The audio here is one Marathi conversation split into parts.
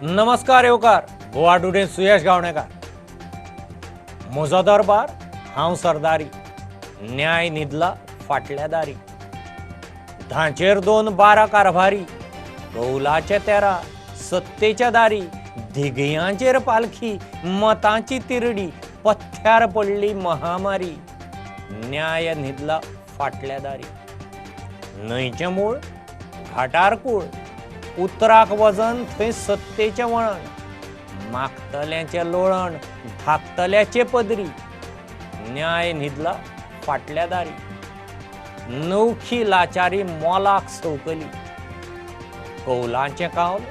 नमस्कार येवकार. गोवा टुडे सुयश गावणेकार. म्हजो दरबार हांव सरदारी. न्याय न्हिदला फाटल्या दारी. धांचेर 2-12 कारभारी. कौलाचे 13 सत्तेच्या दारी. दिगयांचेर पालखी मतांची तिरडी. पथ्यार पडली महामारी. न्याय न्हिदला फाटल्या दारी. न्हंयचें मूळ घाटार कूळ. उतराक वजन थंय सत्तेचें वळण. मागतल्याचें लोळण धाकतल्याचे पदरी. न्याय न्हिदला फाटल्या दारी. नवखी लाचारी मोलाक सवकली. कौलांचें कावल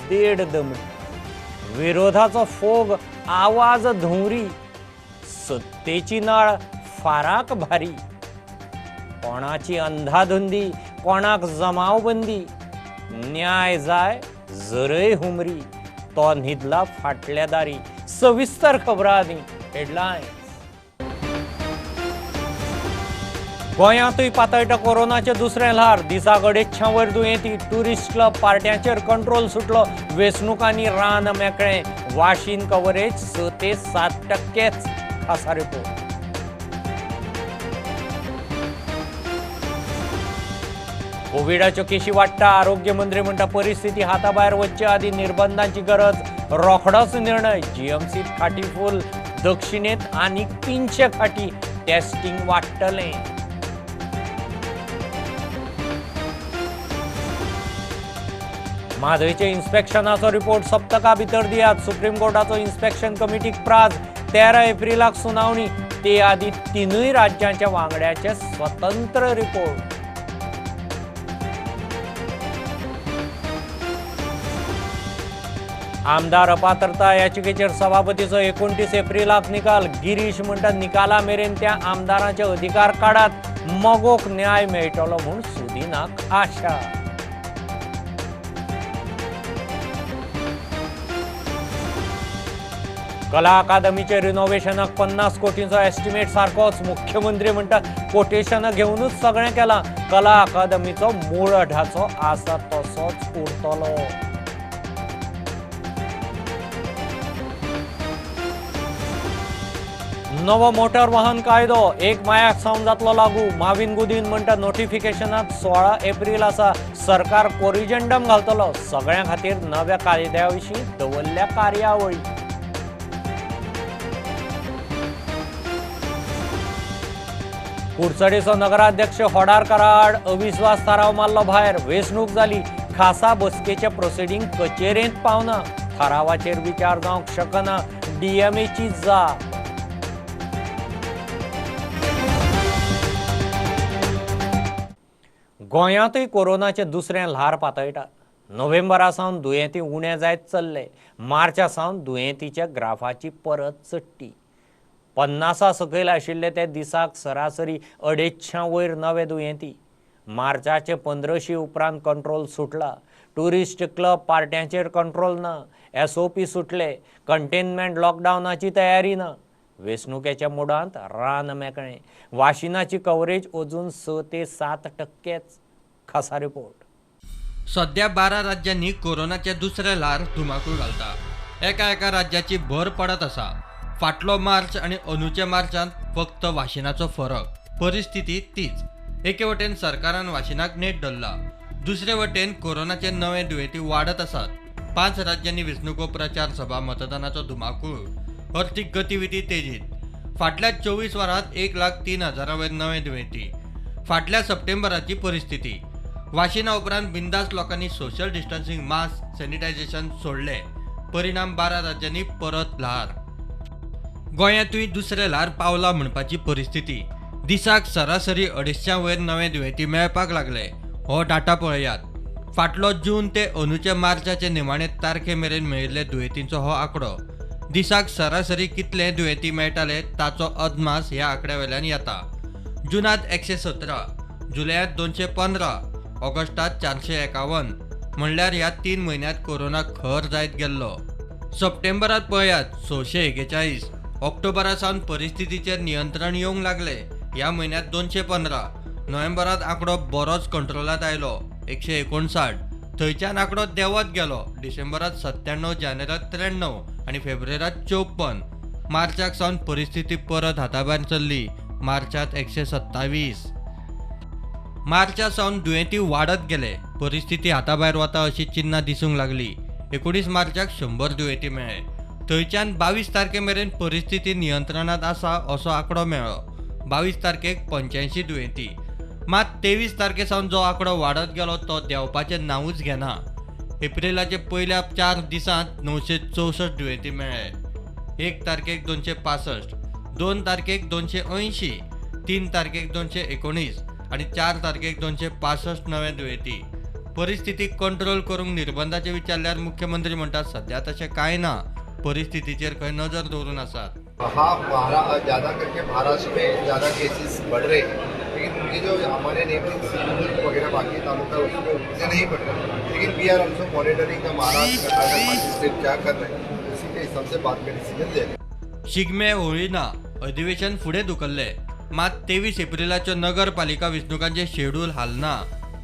देड दमडी. विरोधाचो फोग आवाज धुंवरी. सत्तेची नाळ फाराक भारी. कोणाची अंधाधुंदी कोणाक जमावबंदी. न्याय जाय जरय हुमरी. तो न्हिदला फाटल्या दारी. सविस्तर खबरांनी हेडलायन्स. गोंयांतूय पातळटा कोरोनाचे दुसरें ल्हार. दिसाक 250 वयर दुयेंती. ट्युरिस्ट क्लब पार्ट्यांचेर कंट्रोल सुटलो. वेंचणूकांनी रान मेकळें. वाशीन कव्हरेज 6 ते 7% खासा रिपोर्ट. कोविडाच्यो केशी वाडटा. आरोग्य मंत्री म्हणटा परिस्थिती हाताभायर वच्चे आदी निर्बंधांची गरज. रोखडोच निर्णय. जीएमसीत खाटी फूल. दक्षिणेत आनीक 300 खाटी. टेस्टिंग वाडटलें. म्हादयचे इन्स्पेक्शनाचो रिपोर्ट सप्तका भितर दियात. Supreme कोर्टाचो inspection कमिटीक प्राझ. 13 एप्रिलाक सुनावणी. ते आदी 3 राज्यांच्या वांगड्याचे स्वतंत्र रिपोर्ट. आमदार अपात्रता याचिकेचेर सभापतीचो 29 एप्रिलाक निकाल. गिरीश म्हणटा निकाला मेरेन त्या आमदारांचे अधिकार काडात. मगोक न्याय मेळटलो म्हूण सुदीनाक आशा. कला अकादमीचे रिनोव्हेशनाक 50 कोटींचो एस्टिमेट सारकोच. मुख्यमंत्री म्हणटा कोटेशन घेवनूच सगळें केलां. कला अकादमीचो मूळ ढाचो आसा तसोच उरतलो. नवो मोटार वाहन कायदो 1 मायाक सावन जातलो लागू. माविन गुदीन म्हणटा नोटिफिकेशनाक 16 एप्रिल आसा. सरकार कोरिजंडम घालतलो. सगळ्यां खातीर नव्या कायद्या विशीं दवरल्या कार्यावळी. कुडचडेचो नगराध्यक्ष होडार कराड. अविश्वास थाराव मारलो भायर. वेंचणूक जाली. खासा बसकेचे प्रोसिडींग कचेरेंत पावना. थारावाचेर विचार जावंक शकना. डीएमएची जाप. गोंयांतूय कोरोनाचे दुसरें ल्हार पातळटा. नोव्हेंबरा सावन दुयेंती उणे जायत चल्ले. मार्चा सावन दुयेंतीच्या ग्राफाची परत चडटी. 50 सकयल आशिल्ले ते दिसाक सरासरी 250 वयर नवे दुयेंती. मार्चाचे 1500 उपरांत कंट्रोल सुटला. ट्युरिस्ट क्लब पार्ट्यांचेर कंट्रोल ना. SOP सुटले. कंटेनमेंट लॉकडावनाची तयारी ना. वेंचणुकेच्या मुडांत रान मेकळें. वाशिनाची कव्हरेज अजून 6 ते 7% खासा रिपोर्ट. सध्या 12 राज्यांनी कोरोनाचे दुसरे ल्हार धुमाकूळ घालता. एका राज्याची भर पडत आसा. फाटलो मार्च आणि अंदूच्या मार्चांत फक्त वाशिनाचो फरक. परिस्थिती तीच. एके वटेन सरकारान वाशिनाक नेट धरला. दुसरे वटेन कोरोनाचे नवे दुयेंती वाडत आसात. 5 राज्यांनी वेंचणुको प्रचार सभा मतदानाचो धुमाकूळ. अर्थीक गतिविधी तेजीत. फाटल्या 24 वरांत 1,03,000 वयर नवे दुयेंती. फाटल्या सप्टेंबराची परिस्थिती. वाशिना उपरांत बिंदास लोकांनी सोशल डिस्टन्सिंग मास्क सॅनिटायझेशन सोडले. परिणाम 12 राज्यांनी परत ल्हार. गोंयांतूय दुसरे ल्हार पावला म्हणपाची परिस्थिती. दिसाक सरासरी 250 वयर नवे दुयेंती मेळपाक लागले. हो डाटा पळयात. फाटलो जून ते अंदूचे मार्चाचे निमाणे तारखे मेरेन मेळिल्ले दुयेंतींचो हो आंकडो. दिसाक सरासरी कितले दुयेंती मेळटाले ताचो अदमास ह्या आंकड्यावेल्यान येता. जुनांत 117, जुलयात 215, ऑगस्टात 451. म्हणल्यार ह्या 3 म्हयन्यांत कोरोना खर जायत गेल्लो. सप्टेंबरात पळयात 641. ऑक्टोबरा सावन परिस्थितीचेर नियंत्रण येवंक लागले. ह्या म्हयन्यात 215. नोव्हेंबरात आंकडो बरोच कंट्रोलात आयलो 159. थंयच्यान आंकडो देंवत गेलो. डिसेंबरात 97, जानेरात 93 आणि फेब्रुवारीत 54. मार्चाक सावन परिस्थिती परत हाताभायर चल्ली. मार्चात 127. मार्चा सावन दुयेंती वाढत गेले. परिस्थिती हाताभायर वता अशी चिन्हां दिसूंक लागली. 19 मार्चाक 100 दुयेंती मेळ्ळे. थंयच्यान 22 तारखे मेरेन परिस्थिती नियंत्रणात आसा असो आंकडो मेळ्ळो. 22 तारखेक 85 दुयेंती. मात 23 तारखे सावन जो आंकडो वाढत गेलो तो देंवपाचें नांवूच घेना. एप्रिलाचे पयल्या 4 दिसांत 964 दुयेंती मेळ्ळे. 1 तारखेक 265, 2 तारखेक 280, 3 तारखेक 219 आणि 4 तारखेक 265 नवे दुयेंती. परिस्थिती कंट्रोल करूंक निर्बंधाचे विचारल्यार मुख्यमंत्री म्हणटात सध्या तशें कांय ना. परिस्थितीचेर खंय नजर दवरून आसात. ज़्यादा करके महाराष्ट्र में ज़्यादा केसेस बढ़ रहे हैं, लेकिन उनके जो हमारे नेबरिंग सिंधुदुर्ग वगैरह बाकी तालुका उसमें उनसे नहीं बढ़ रहा, लेकिन we are also monitoring the Maharashtra Karnataka बाकी स्टेट क्या कर रहे हैं, उसी के हिसाब से बाद में डिसीजन ले रहे हैं. शिगमे होळीना अधिवेशन फुडें धुकल्ले. मात 23 एप्रिलाच्यो नगरपालिका वेंचणुकांचे शेड्यूल हालना.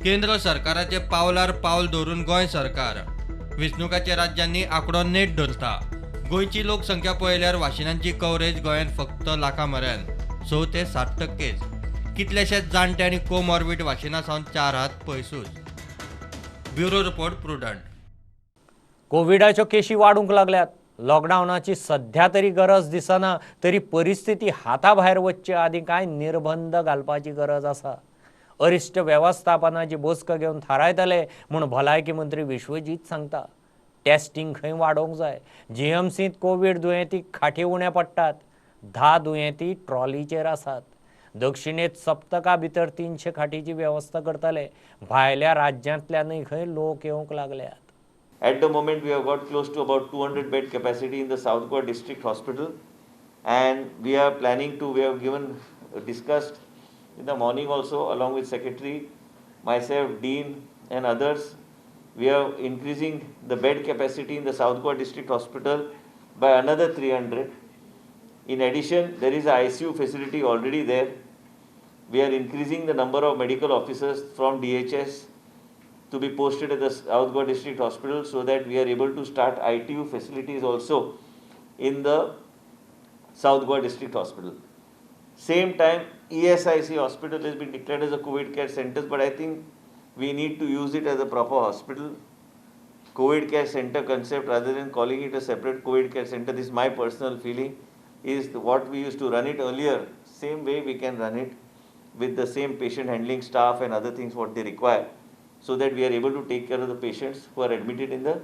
केंद्र सरकाराचे पावलार पावल दवरून गोंय सरकार वेंचणुकाच्या राज्यांनी आंकडो नेट धरता. गोंयची लोकसंख्या पळयल्यार वाशिनांची कव्हरेज गोंयांत फक्त लाखां म्हऱ्यान 6 ते 7%. कितलेशेच जाणटे आनी कोमॉर्बिड वाशिना सावन 4 हात पयसूच. Bureau report Prudent. कोविडाच्यो केशी वाढूंक लागल्यात. लॉकडावनाची सध्या तरी गरज दिसना, तरी परिस्थिती हाताभायर वच्चे आदी कांय निर्बंध घालपाची गरज आसा. अरिश्ट वेवस्थापनाची बसका घेवन थारायतले म्हूण भलायकी मंत्री विश्वजीत सांगता. टेस्टिंग खंय वाडोवंक जाय. जीएमसींत कोविड दुयेंती खाटी उण्या पडटात. 10 दुयेंती ट्रॉलीचेर आसात. दक्षिणेत सप्तका भितर 300 खाटीची वेवस्था करतले. भायल्या राज्यांतल्यानय खंय लोक येवंक लागल्यात. At the moment, we have got close to about 200 bed capacity in the South Goa District Hospital, and we are planning to, we have discussed in the morning also along with Secretary, myself, Dean and others, we are increasing the bed capacity in the South Goa District Hospital by another 300. In addition, there is a ICU facility already there. We are increasing the number of medical officers from DHS to be posted at the South Goa District Hospital so that we are able to start ITU facilities also in the South Goa District Hospital. Same time, ESIC hospital has been declared as a COVID care center, but I think we need to use it as a proper hospital. COVID care center concept, rather than calling it a separate COVID care center, this is my personal feeling, is what we used to run it earlier. Same way we can run it with the same patient handling staff and other things what they require, so that we are able to take care of the patients who are admitted in the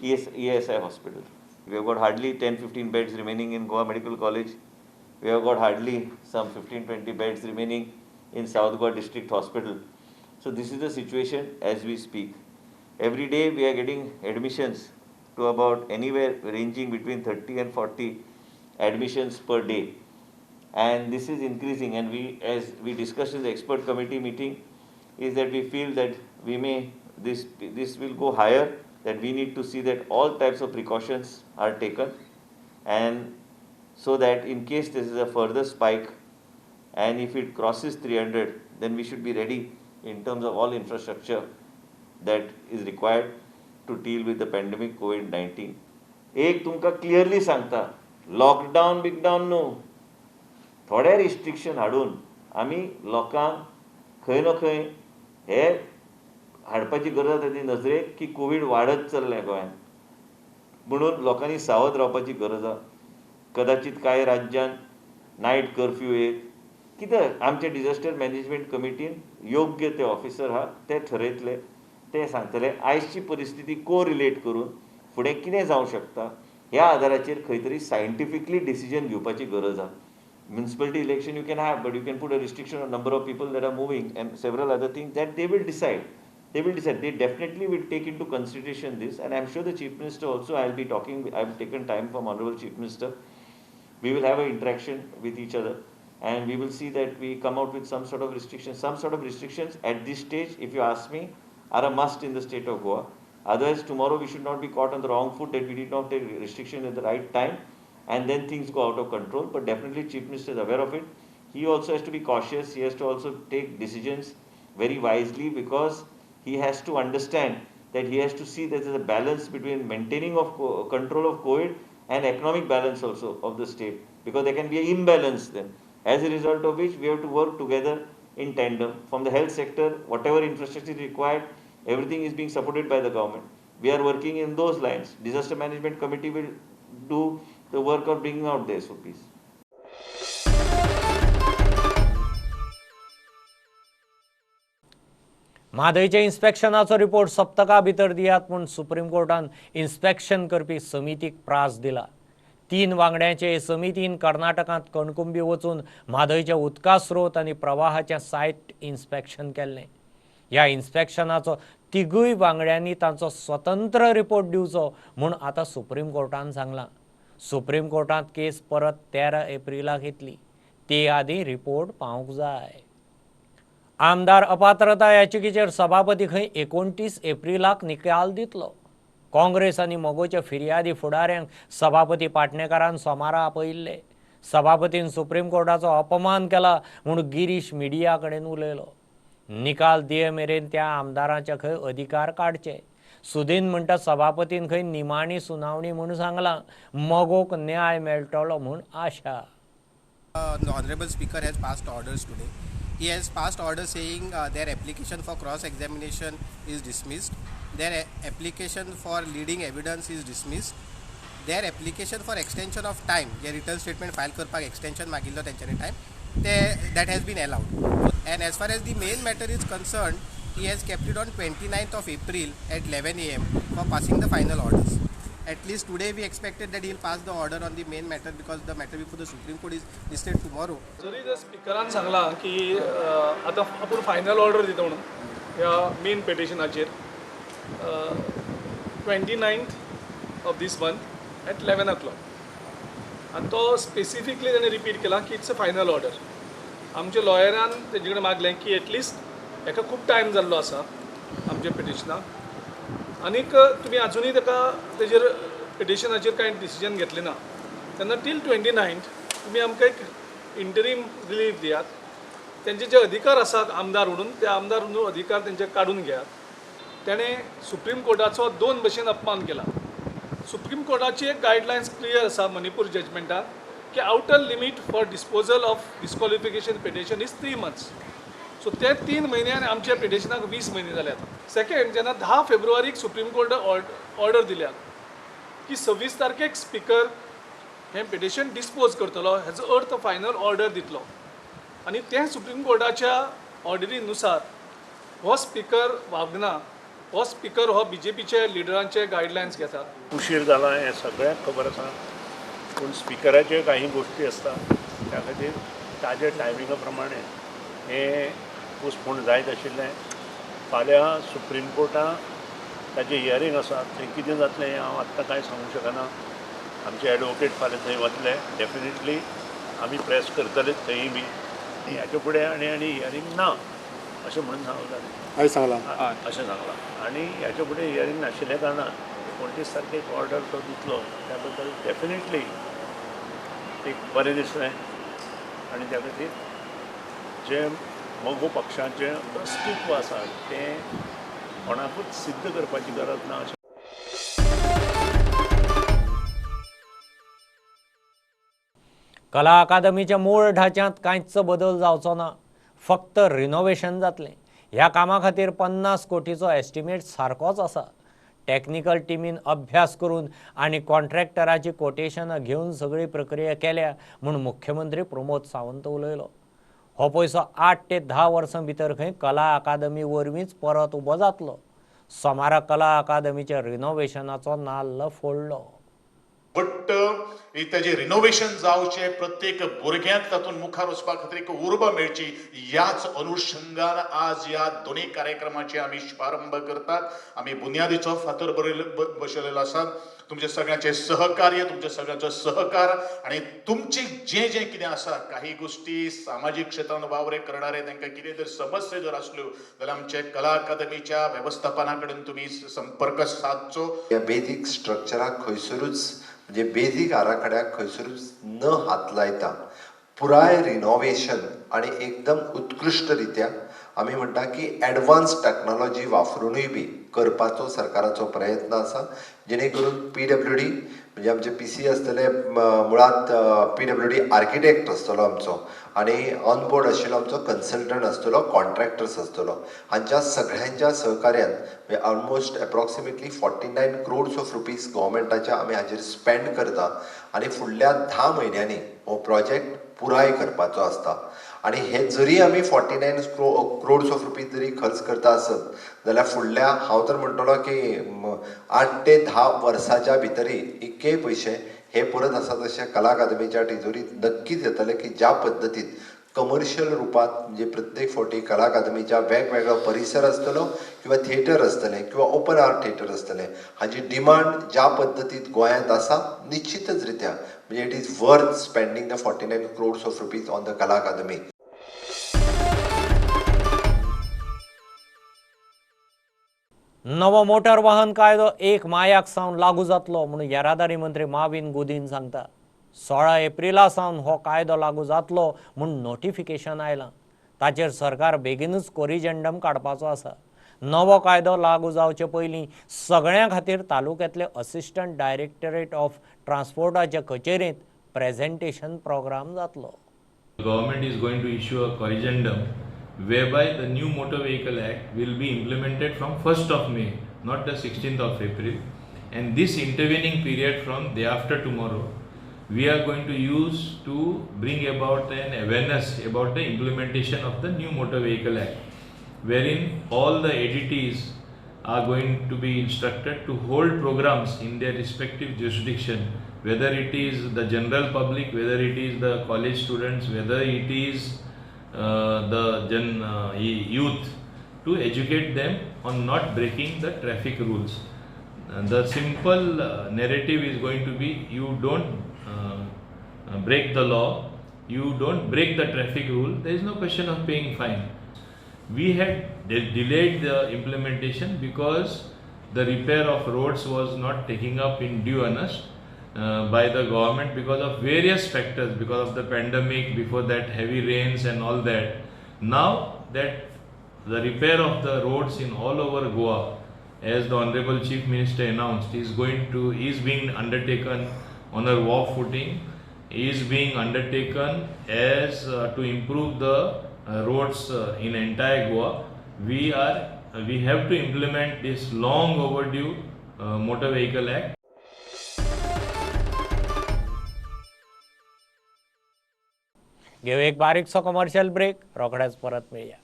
ESI hospital. We have got hardly 10-15 beds remaining in Goa Medical College. We have got hardly some 15-20 beds remaining in South Goa District Hospital. So this is the situation as we speak. Every day we are getting admissions to about anywhere ranging between 30 and 40 admissions per day. And this is increasing, and we, as we discussed in the expert committee meeting, is that we feel that we may, this will go higher, that we need to see that all types of precautions are taken, and so that in case this is a further spike and if it crosses 300, then we should be ready in terms of all infrastructure that is required to deal with the pandemic COVID-19. एक तुमका क्लियरली सांगता, लॉकडाऊन बिकडाऊन न्हू, थोडे रिस्ट्रिक्शन हाडून आमी लोकांक खंय ना खंय हे हाडपाची गरज आसा ती नजरेक की कोविड वाडत चल्लें गोंयांत, म्हणून लोकांनी सावध रावपाची गरज आसा. कदाचित कांय राज्यांत नायट कर्फ्यू येत, कितें आमचे डिझास्टर मॅनेजमेंट कमिटीन योग्य ते ऑफिसर आहा ते ठरयतले, ते सांगतले आयजची परिस्थिती को रिलेट करून फुडें कितें जावंक शकता ह्या आदाराचेर खंय तरी सायंटिफिकली डिसिजन घेवपाची गरज आहा. Municipality election you can have, but you can put a restriction on number of people that are moving and several other things that they will decide. They will decide. They definitely will take into consideration this, and I'm sure the Chief Minister also, I'll be talking, I've taken time from Honorable Chief Minister. We will have an interaction with each other, and we will see that we come out with some sort of restrictions. Some sort of restrictions at this stage, if you ask me, are a must in the state of Goa. Otherwise, tomorrow we should not be caught on the wrong foot that we did not take restriction at the right time, and then things go out of control. But definitely Chief Minister is aware of it. He also has to be cautious. He has to also take decisions very wisely, because he has to understand that he has to see that there's a balance between maintaining of control of COVID and economic balance also of the state, because there can be an imbalance then, as a result of which we have to work together in tandem. From the health sector, whatever infrastructure is required, everything is being supported by the government. We are working in those lines. Disaster Management Committee will do the work of bringing out the SOPs. म्हादयच्या इन्स्पेक्शनाचो रिपोर्ट सप्तका भितर दियात म्हूण सुप्रीम कोर्टान इन्स्पेक्शन करपी समितीक प्रास दिला. 3 वांगड्यांचे समितीन कर्नाटकांत कणकुंबी वचून म्हादयच्या उदका स्रोत आनी प्रवाहाचें सायट इन्स्पेक्शन केल्लें. ह्या इन्स्पेक्शनाचो 3 वांगड्यांनी तांचो स्वतंत्र रिपोर्ट दिवचो म्हूण आतां सुप्रीम कोर्टान सांगलां. सुप्रीम कोर्टांत केस परत 13 एप्रिलाक येतली. ते आदीं रिपोर्ट पावूंक जाय. आमदार अपात्रता याचिकेचेर सभापती खंय 29 एप्रिलाक निकाल दितलो. काँग्रेस आनी मोगोच्या फिर्यादी फुडाऱ्यांक सभापती पाटणेकारान सोमारा आपयिल्ले. सभापतीन सुप्रीम कोर्टाचो अपमान केला म्हूण गिरीश मिडिया कडेन उलयलो. निकाल दिये मेरेन त्या आमदारांचे खंय अधिकार काडचे. सुदीन म्हणटा सभापतीन खंय निमाणी सुनावणी म्हूण सांगलां. मोगोक न्याय मेळटलो म्हूण आशा. The Honorable Speaker has passed orders today. He has passed orders saying their application for cross-examination is dismissed. Their application for leading evidence is dismissed. Their application for extension of time, their return statement file करपाक extension मागिल्लो तेंच्यांनी time, that has been allowed. And as far as the main matter is concerned, he has kept it on 29th of April at 11 AM for passing the final orders. At least today we expected that he will pass the order on the main matter because the matter before the Supreme Court is listed tomorrow. जरी जर स्पिकरान सांगला की आतां आपूण फायनल ऑर्डर दिता म्हणून ह्या मेन पिटिशनाचेर 29th of this month at 11 o'clock. आनी तो स्पेसिफिकली ताणें रिपीट केला की इट्स अ फायनल ऑर्डर. आमच्या लॉयरान तेजे कडेन मागलें की एटलिस्ट हेका खूब टायम जाल्लो आसा आमच्या पिटिशनाक, आनीक तुमी आजुनूय ताका तेजेर पिटिशनाचेर कांय डिसिजन घेतलें ना, तेन्ना टील 29th तुमी आमकां एक इंटरीम रिलीफ दियात. तेंचे जे अधिकार आसात आमदार म्हणून, ते आमदार म्हणून अधिकार तेंचे काडून घेयात. तेणें सुप्रीम कोर्टाचो 2 भशेन अपमान केला. सुप्रीम कोर्टाची एक गायडलायन्स क्लियर आसा मणिपूर जजमेंटान की outer limit for disposal of disqualification petition is 3 months. So ते 3 म्हयने आनी आमच्या पिटिशनाक 20 म्हयने जाल्यात. सेकंड, जेन्ना 10 फेब्रुवारीक सुप्रीम कोर्टान ऑर्डर दिल्यात की 26 तारखेक स्पिकर हें पिटिशन डिस्पोज करतलो, हेजो अर्थ फायनल ऑर्डर दितलो. आनी तें सुप्रीम कोर्टाच्या ऑर्डरीनुसार हो स्पिकर वागना. हो स्पिकर हो BJPचे लिडरांचे गायडलायन्स घेता. उशीर जाला हें सगळ्यांक खबर आसा, पूण स्पिकराचे काही गोश्टी आसता त्या खातीर ताजे टायमिंगा प्रमाणे हें पोस्टपोन जायत आशिल्लें. फाल्यां सुप्रीम कोर्टान ताजें हियरींग आसा, थंय कितें जातलें हें हांव आत्तां कांय सांगूंक शकना. आमचे एडवोकेट फाल्यां थंय वतले, डेफिनेटली आमी प्रेस करतले थंय बी. हाचे फुडें आनी हियरींग ना अशें म्हणून सांगलां अशें सांगलां. आनी हाचे फुडें हियरींग नाशिल्ल्या कारणान 29 तारखेक ऑर्डर तो दितलो. त्या बद्दल डेफिनेटली एक बरें दिसलें. आनी त्या खातीर जे मोगो पक्षाचें अस्तित्व आसा तें कोणाकूच सिद्ध करपाची गरज ना अशें. कला अकादमीच्या मूळ ढाच्यांत कांयच बदल जावचो ना, फक्त रिनोव्हेशन जातलें. ह्या कामा खातीर 50 कोटीचो एस्टिमेट सारकोच आसा. टॅक्निकल टिमीन अभ्यास करून आनी कॉन्ट्रॅक्टराची कोटेशनां घेवन सगळी प्रक्रिया केल्या म्हूण मुख्यमंत्री प्रमोद सावंत उलयलो. हो पयसो 8 ते 10 वर्सां भितर खंय कला अकादमी वरवींच परत उबो जातलो. सोमारा कला अकादमीच्या रिनोव्हेशनाचो नाल्ल फोडलो. बट ताजें रिनोव्हेशन जावचें, प्रत्येक भुरग्यांक तातूंत मुखार वचपा खातीर एक उर्बा मेळची, ह्याच अनुशंगान आज ह्या दोनूय कार्यक्रमाचे आमी शुभारंभ करतात. आमी बुनयादीचो फातर बसयलेलो आसा. तुमचे सगळ्यांचे सहकार्य, तुमचे सगळ्यांचो सहकार आनी तुमचें जें जें कितें आसा, काही गोश्टी सामाजीक क्षेत्रांत वावरे करणारे तांकां कितें जर समस्या जर आसल्यो जाल्यार आमचे कला अकादमीच्या वेवस्थापना कडेन तुमी संपर्क सादचो. ह्या बेजीक स्ट्रक्चराक खंयसरूच म्हणजे बेजीक आराखड्याक खंयसरूच न हात लायता पुराय रिनोव्हेशन आणि एकदम उत्कृष्ट रित्या आमी म्हणटा की एडवान्स टेक्नॉलॉजी वापरूनय बी करपाचो सरकाराचो प्रयत्न आसा, जेणे करून PWD म्हणजे आमचे PC आसतले, मुळात PWD आर्किटेक्ट आसतलो आमचो, आनी ऑन बोर्ड आशिल्लो आमचो कन्सल्टंट आसतलो, कॉन्ट्रॅक्टर्स आसतलो. हांच्या सगळ्यांच्या सहकार्यान म्हणजे almost approximately 49 crores of rupees गव्हर्मेंटाच्या आमी हाजेर स्पेंड करता आनी फुडल्या 10 म्हयन्यांनी हो प्रोजेक्ट पुराय करपाचो आसता. आनी हे जरी आमी 49 crores ऑफ रुपीज जरी खर्च करता आसत जाल्यार फुडल्या हांव तर म्हणटलो की 8 ते 10 वर्साच्या भितरी इतके पयशे हे परत आसा तशे कला अकादमीच्या तिजोरीत नक्कीच येतले, की ज्या पद्दतीन कमर्शियल रुपात म्हणजे प्रत्येक फावटी कला अकादमीच्या वेगवेगळो परिसर आसतलो किंवा थिएटर आसतले किंवा ओपन आर्ट थिएटर आसतले, हाची डिमांड ज्या पद्दतीत गोंयांत आसा निश्चितच रित्या म्हणजे it is worth spending the 49 crores of rupees on the कला अकादमी. नवो मोटार वाहन कायदो 1 मायाक सावन लागू जातलो म्हणून येरादारी मंत्री माविन गुदीन सांगता. 16 एप्रिला सावन हो कायदो लागू जातलो म्हणून नोटिफिकेशन आयलां. ताचेर सरकार बेगीनच कोरिजेंडम काडपाचो आसा. नवो कायदो लागू जावचे पयलीं सगळ्यां खातीर तालुक्यांतले असिस्टंट डायरेक्टरेट ऑफ ट्रान्सपोर्टाचे कचेरींत प्रेझेंटेशन प्रोग्राम जातलो. The government is going to issue a corrigendum whereby the new Motor Vehicle Act will be implemented from 1st of May, not the 16th of April. And this intervening period from day after tomorrow, we are going to use to bring about an awareness about the implementation of the new Motor Vehicle Act, wherein all the ADTs are going to be instructed to hold programs in their respective jurisdiction, whether it is the general public, whether it is the college students, whether it is youth, to educate them on not breaking the traffic rules. The simple narrative is going to be, you don't break the law, you don't break the traffic rule, there is no question of paying fine. We had delayed the implementation because the repair of roads was not taking up in due earnest by the government because of various factors, because of the pandemic, before that heavy rains and all that. Now that the repair of the roads in all over Goa, as the Honorable Chief Minister announced, is being undertaken on a war footing, is being undertaken as to improve the roads in entire Goa. We have to implement this long overdue Motor Vehicle Act. घेऊ एक बारीकसो कमर्शियल ब्रेक, रोखडेच परत मेळया.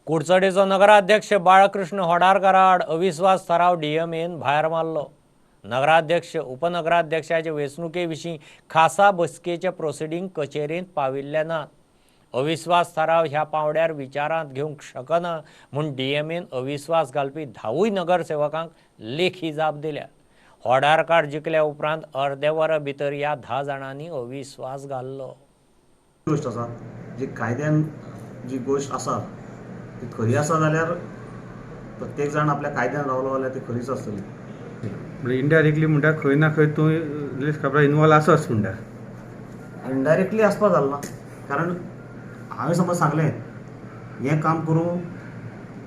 कुडचडेचो नगराध्यक्ष बाळकृष्ण होडारकारा आड अविश्वास थाराव DMAन भायर मारलो. नगराध्यक्ष उपनगराध्यक्षाचे वेंचणुके विशीं खासा बसकेचे प्रोसिडींग कचेरींत पाविल्ले नात. अविश्वास थाराव ह्या पावड्यार विचारांत घेवंक शकना म्हूण DMAन अविश्वास घालपी 10 नगरसेवकांक लेखी जाप दिल्या. होडारकार जिखल्या उपरांत अर्दे वरा भितर ह्या 10 जाणांनी अविश्वास घाल्लो. गोष्ट आसा जी कायद्यान जी गोष्ट आसा ती खरी आसा जाल्यार प्रत्येक जाण आपल्या कायद्यान रावलो जाल्यार ती खरीच आसतली. म्हणजे इनडायरेक्टली म्हणटा खंय ना खंय तूं रिलीज खबरां इनवॉल्व आसच म्हणटा. इनडायरेक्टली आसपा जालना, कारण हांवें समज सांगलें हें काम करूं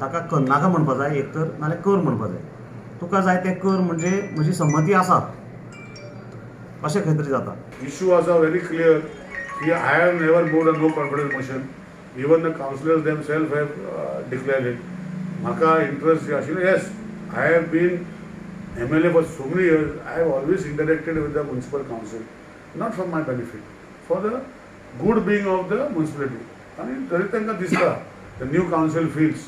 ताका करनाका म्हणपा जाय, एक तर नाल्यार कर म्हणपा जाय. तुका जाय तें कर म्हणजे म्हजी संमती आसा अशें खंय तरी जाता. इशू आसा व्हेरी क्लियर की I have never moved a no confidence motion. Even the councillors themselves have declared it. म्हाका इंट्रस्ट जी आशिल्लो, yes I have been MLA for so many years. I have always interacted with the municipal council, not for my benefit, for the good being of the municipality. आणि तरी तांकां दिसता the new council feels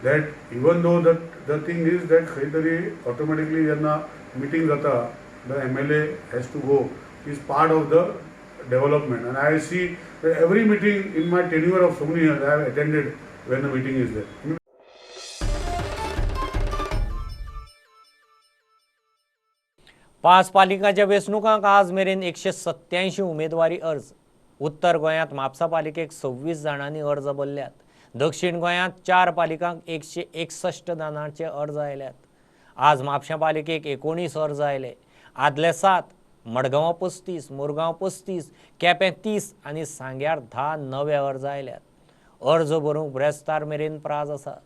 that even though the thing is that खंय तरी automatically जेन्ना meeting जाता, the MLA has to go, is part of the development. And I see that every meeting in my tenure of so many years I have attended when the meeting is there. पाच पालिकांच्या वेंचणुकांक आज मेरेन 187 उमेदवारी अर्ज. उत्तर गोंयांत म्हापसा पालिकेक 26 जाणांनी अर्ज भरल्यात. दक्षिण गोंयांत 4 पालिकांक 161 जाणांचे अर्ज आयल्यात. आज म्हापशा पालिकेक 19 अर्ज आयले. आदले 7, मडगांव 35, मुरगांव 35, केपें 30 आनी सांग्यार 10 नवे अर्ज आयल्यात. अर्ज भरूंक ब्रेस्तार मेरेन प्राज आसा.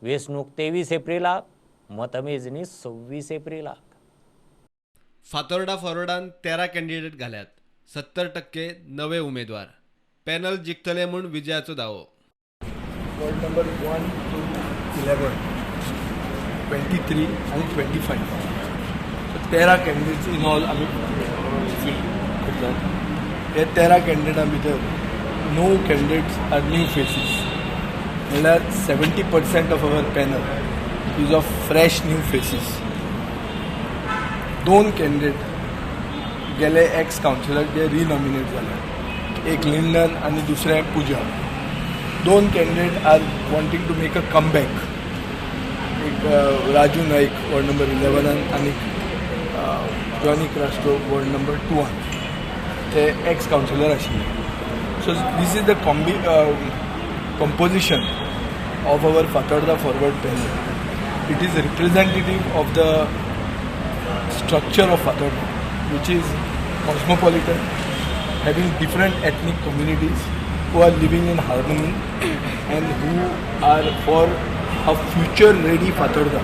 वेंचणूक 23 एप्रिलाक, मतमेजणी 26 एप्रिलाक. फातोर्डा फॉरवर्डान 13 कॅन्डिडेट घाल्यात. 70% नवे उमेदवार. पॅनल जिखतले म्हूण विजयाचो दावो. वॉर्ड नंबर 1 to 11, 23 आणि 25. 13 कॅन्डिडेट्स इन ऑल आमी फील करतात. हे 13 कॅन्डिडेटां भितर 9 कॅन्डिडेट्स आर न्यू फेसीस. म्हणल्यार 70% of our panel is of fresh new faces. 2 candidate गेले एक्स कावन्सिलर जे रिनॉमिनेट जाले. एक लिंडन आणि दुसरे Puja. 2 candidate are wanting to make a comeback. एक राजू नाईक वॉर्ड नंबर 11 आणि जॉनी क्रास्ट्रो वॉर्ड नंबर 2. ते एक्स कावन्सिलर आशिल्ले. So this is the composition of our Fatorda forward panel. It is representative of the structure of Fatorda, which is cosmopolitan, having different ethnic communities who are living in harmony and who are for a future-ready Fatorda.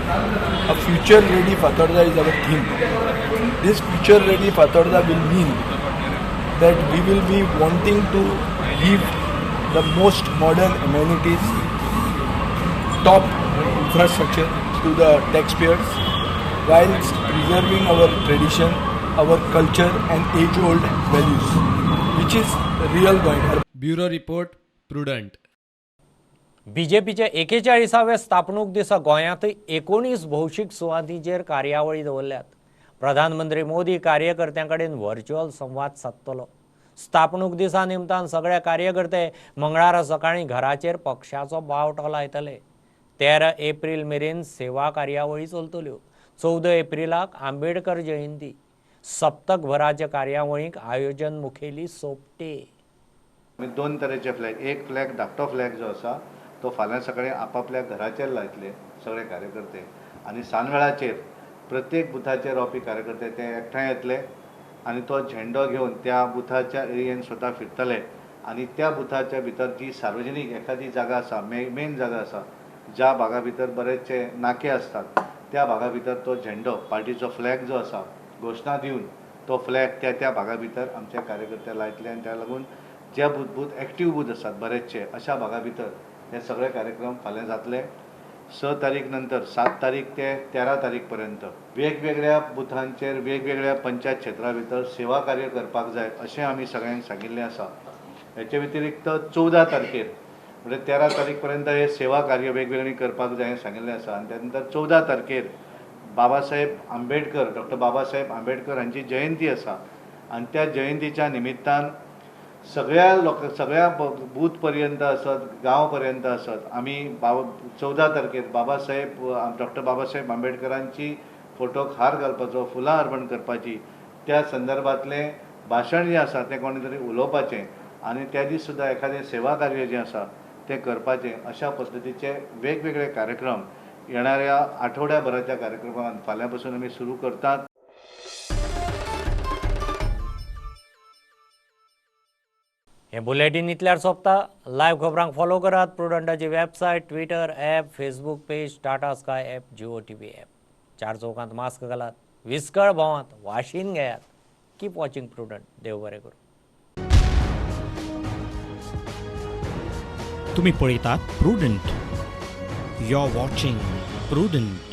A future-ready Fatorda is our theme. This future-ready Fatorda will mean that we will be wanting to give the most modern amenities, top infrastructure to the taxpayers, whilst preserving our tradition, our culture and age-old values, which is real Goinder. Bureau report Prudent. बीजेपीच्या 41व्या स्थापणूक दिसा गोंयांतय 19 भौशीक सुवातींचेर कार्यावळी दवरल्यात. प्रधानमंत्री मोदी कार्यकर्त्यां कडेन व्हर्च्युअल संवाद सादतलो. स्थापणूक दिसा निमतान सगळे कार्यकर्ते मंगळारा सकाळीं घराचेर पक्षाचो बावटो लायतले. 13 एप्रील मेरेन सेवा कार्यावळी चलतल्यो. 14 एप्रिलाक आंबेडकर जयंती. सप्तकभराच्या कार्यावळींक आयोजन मुखेली सोपटे. 2 तरेचे फ्लॅग. एक फ्लॅग धाकटो फ्लॅग जो आसा तो फाल्यां सकाळीं आपापल्या घराचेर लायतले सगळे कार्यकर्ते. आनी सांजवेळाचेर प्रत्येक बुथाचेर रावपी कार्यकर्ते ते एकठांय येतले आनी तो झेंडो घेवन त्या बुथाच्या एरियेन स्वता फिरतले. आनी त्या बुथाच्या भितर जी सार्वजनीक एखादी जागा आसा, मेन जागा आसा, ज्या भागा भितर बरेचशे नाके असतात, त्या भागा भितर तो झेंडो पार्टीचो फ्लॅग जो आसा घोशणा दिवन तो फ्लॅग त्या भागा भितर आमचे कार्यकर्ते लायतले. आनी त्या लागून जे बूथ एक्टीव बूथ आसात बरेचशे अशा भागा भितर हे सगळे कार्यक्रम फाल्यां जातले. 6 तारीख नंतर 7 तारीख ते 13 तारीख पर्यंत वेगवेगळ्या बुथांचेर वेगवेगळ्या पंचायत क्षेत्रा भितर सेवा कार्य करपाक जाय अशें आमी सगळ्यांक सांगिल्लें आसा. हेचे व्यतिरिक्त 14 तारखेर म्हणजे 13 तारीख पर्यंत हे सेवा कार्य वेगवेगळी करपाक जाय सांगिल्लें आसा. आनी त्या नंतर 14 तारखेर बाबासाहेब आंबेडकर, डॉक्टर बाबासाहेब आंबेडकर हांची जयंती आसा. आनी त्या जयंतीच्या निमित्तान सगळ्या बूथ पर्यंत आसत, गांव पर्यंत आसत, आमी 14 तारखेर डॉक्टर बाबासाहेब आंबेडकरांची फोटोक हार घालपाचो, फुलां अर्पण करपाची, त्या संदर्भातलें भाशण जें आसा तें कोणी तरी उलोवपाचें आनी त्या दीस सुद्दां एखादें सेवा कार्य जें आसा तें करपाचें. अशा पद्दतीचे वेगवेगळे कार्यक्रम येणाऱ्या आठवड्याभराच्या कार्यक्रमांत फाल्यां पासून आमी सुरू करतात. हे बुलेटिन इतल्यार सोंपता. लायव्ह खबरांक फॉलो करात. प्रुडंटाची website, Twitter app, Facebook page, Tata sky app, Jio TV app. 4 चौकांत मास्क घालात. विस्कळ भोंवात. वाशीन घेयात. Keep watching prudent. देव बरें करूं. तुम्ही पळयतात Prudent. You are watching prudent.